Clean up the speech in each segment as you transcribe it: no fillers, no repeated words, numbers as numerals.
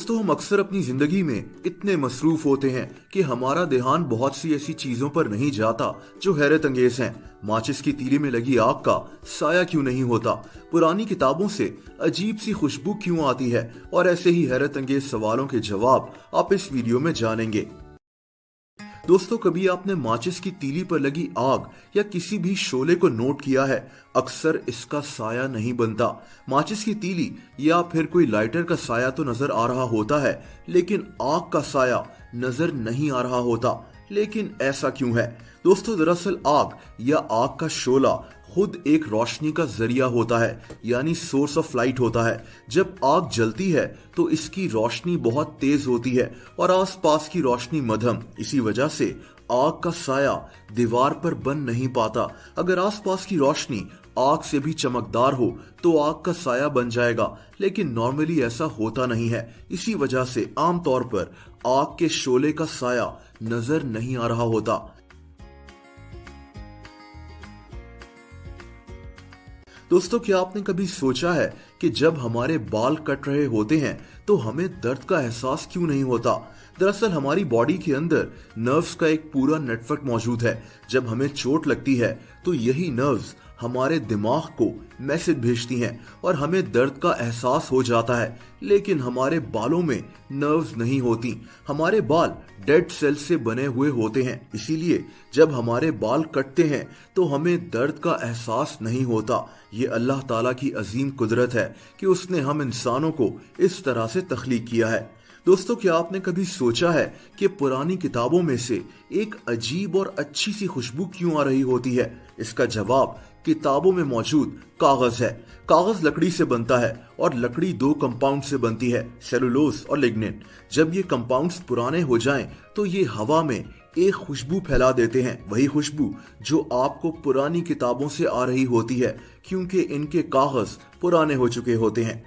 दोस्तों, हम अक्सर अपनी जिंदगी में इतने मसरूफ होते हैं कि हमारा ध्यान बहुत सी ऐसी चीजों पर नहीं जाता जो हैरत अंगेज हैं। माचिस की तीली में लगी आग का साया क्यों नहीं होता? पुरानी किताबों से अजीब सी खुशबू क्यों आती है? और ऐसे ही हैरत अंगेज सवालों के जवाब आप इस वीडियो में जानेंगे। दोस्तों, कभी आपने माचिस की तीली पर लगी आग या किसी भी शोले को नोट किया है? अक्सर इसका साया नहीं बनता। माचिस की तीली या फिर कोई लाइटर का साया तो नजर आ रहा होता है, लेकिन आग का साया नजर नहीं आ रहा होता। लेकिन ऐसा क्यों है? दोस्तों, दरअसल आग या आग का शोला खुद एक रोशनी का जरिया होता है, यानी सोर्स ऑफ लाइट होता है। जब आग जलती है तो इसकी रोशनी बहुत तेज होती है और आसपास की रोशनी मध्यम। इसी वजह से आग का साया दीवार पर बन नहीं पाता। अगर आसपास की रोशनी आग से भी चमकदार हो तो आग का साया बन जाएगा, लेकिन नॉर्मली ऐसा होता नहीं है। इसी वजह से आमतौर पर आग के शोले का साया नजर नहीं आ रहा होता। दोस्तों, क्या आपने कभी सोचा है कि जब हमारे बाल कट रहे होते हैं तो हमें दर्द का एहसास क्यों नहीं होता? दरअसल हमारी बॉडी के अंदर नर्व्स का एक पूरा नेटवर्क मौजूद है। जब हमें चोट लगती है तो यही नर्व्स हमारे दिमाग को मैसेज भेजती हैं और हमें दर्द का एहसास हो जाता है। लेकिन हमारे बालों में नर्व्स नहीं होती। हमारे बाल डेड सेल से बने हुए होते हैं, इसीलिए जब हमारे बाल कटते हैं तो हमें दर्द का एहसास नहीं होता। ये अल्लाह ताला की अजीम कुदरत है कि उसने हम इंसानों को इस तरह से तख्लीक किया है। दोस्तों, क्या आपने कभी सोचा है कि पुरानी किताबों में से एक अजीब और अच्छी सी खुशबू क्यों आ रही होती है? इसका जवाब किताबों में मौजूद कागज है। कागज लकड़ी से बनता है और लकड़ी दो कंपाउंड से बनती है, सेलुलोज और लिग्निन। जब ये कंपाउंड्स पुराने हो जाएं तो ये हवा में एक खुशबू फैला देते हैं, वही खुशबू जो आपको पुरानी किताबों से आ रही होती है, क्योंकि इनके कागज पुराने हो चुके होते हैं।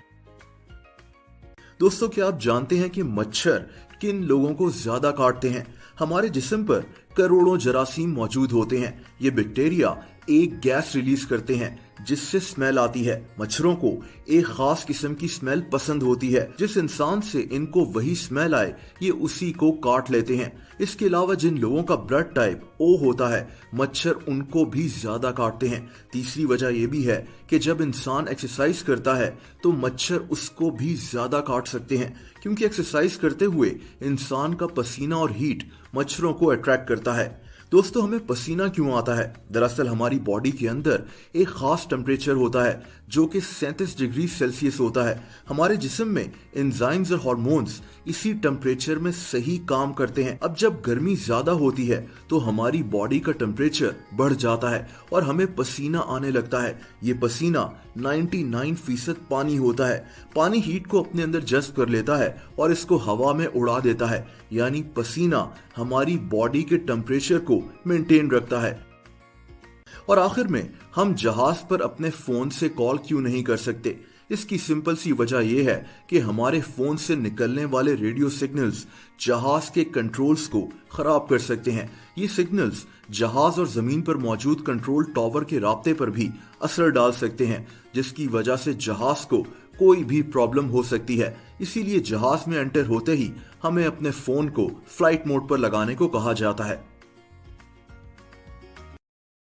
दोस्तों, क्या आप जानते हैं कि मच्छर किन लोगों को ज्यादा काटते हैं? हमारे जिस्म पर करोड़ों जरासीम मौजूद होते हैं। ये बैक्टीरिया एक गैस रिलीज करते हैं जिससे स्मेल आती है। मच्छरों को एक खास किस्म की स्मेल पसंद होती है। जिस इंसान से इनको वही स्मेल आए ये उसी को काट लेते हैं। इसके अलावा जिन लोगों का ब्लड टाइप ओ होता है, मच्छर उनको भी ज्यादा काटते हैं। तीसरी वजह यह भी है कि जब इंसान एक्सरसाइज करता है तो मच्छर उसको भी ज्यादा काट सकते हैं, क्योंकि एक्सरसाइज करते हुए इंसान का पसीना और हीट मच्छरों को अट्रैक्ट करता है। दोस्तों, हमें पसीना क्यों आता है? दरअसल हमारी बॉडी के अंदर एक खास टेम्परेचर होता है जो कि 37 डिग्री सेल्सियस होता है। हमारे जिस्म में एंजाइम्स और हार्मोन्स इसी टेम्परेचर में सही काम करते हैं। अब जब गर्मी ज्यादा होती है तो हमारी बॉडी का टेम्परेचर बढ़ जाता है और हमें पसीना आने लगता है। ये पसीना 99% पानी होता है। पानी हीट को अपने अंदर जज्ब कर लेता है और इसको हवा में उड़ा देता है, यानी पसीना हमारी बॉडी के टेम्परेचर को मेंटेन रखता है। और आखिर में, हम जहाज पर अपने फोन से कॉल क्यों नहीं कर सकते? इसकी सिंपल सी वजह यह है कि हमारे फोन से निकलने वाले रेडियो सिग्नल्स जहाज के कंट्रोल्स को खराब कर सकते हैं। ये सिग्नल्स जहाज और जमीन पर मौजूद कंट्रोल टावर के राब्ते पर भी असर डाल सकते हैं, जिसकी वजह से जहाज को कोई भी प्रॉब्लम हो सकती है। इसीलिए जहाज में एंटर होते ही हमें अपने फोन को फ्लाइट मोड पर लगाने को कहा जाता है।